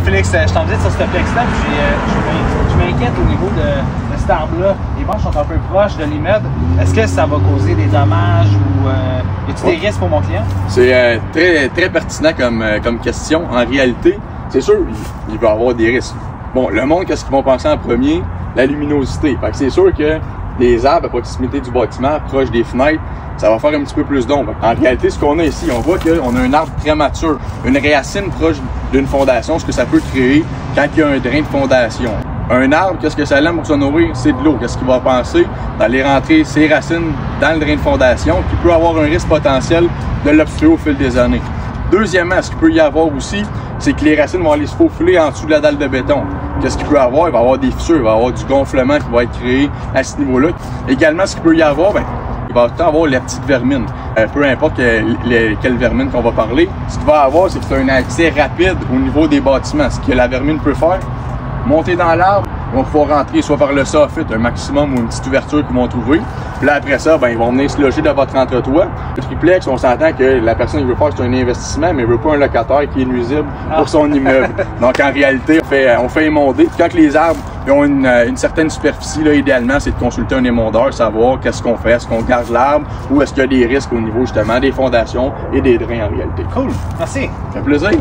Félix, je t'en disais sur ce flex-là, je m'inquiète au niveau de cet arbre-là. Les branches sont un peu proches de l'immeuble. Est-ce que ça va causer des dommages ou y a-t-il des risques pour mon client? C'est très pertinent comme question. En réalité, c'est sûr, il va y avoir des risques. Bon, le monde, qu'est-ce qu'ils vont penser en premier? La luminosité. Fait que c'est sûr que des arbres à proximité du bâtiment, proche des fenêtres, ça va faire un petit peu plus d'ombre. En réalité, ce qu'on a ici, on voit qu'on a un arbre très mature, une racine proche d'une fondation, ce que ça peut créer quand il y a un drain de fondation. Un arbre, qu'est-ce que ça aime pour se nourrir? C'est de l'eau. Qu'est-ce qu'il va penser? D'aller rentrer ses racines dans le drain de fondation, qui peut avoir un risque potentiel de l'obstruer au fil des années. Deuxièmement, ce qu'il peut y avoir aussi, c'est que les racines vont aller se faufiler en dessous de la dalle de béton. Qu'est-ce qu'il peut y avoir? Il va y avoir des fissures, il va y avoir du gonflement qui va être créé à ce niveau-là. Également, ce qu'il peut y avoir, il va avoir la petite vermine. Peu importe quelle vermine qu'on va parler, ce qu'il va y avoir, c'est que c'est un accès rapide au niveau des bâtiments. Ce que la vermine peut faire, monter dans l'arbre, ils vont pouvoir rentrer soit par le soffit, un maximum ou une petite ouverture qu'ils vont trouver. Puis là, après ça, ils vont venir se loger dans votre entretoit. Le triplex, on s'entend que la personne qui veut faire, c'est un investissement, mais il veut pas un locataire qui est nuisible pour son immeuble. Donc, en réalité, on fait émonder. Quand les arbres ont une certaine superficie, là, idéalement, c'est de consulter un émondeur, savoir qu'est-ce qu'on fait, est-ce qu'on garde l'arbre ou est-ce qu'il y a des risques au niveau, justement, des fondations et des drains en réalité. Cool. Merci. Ça fait plaisir.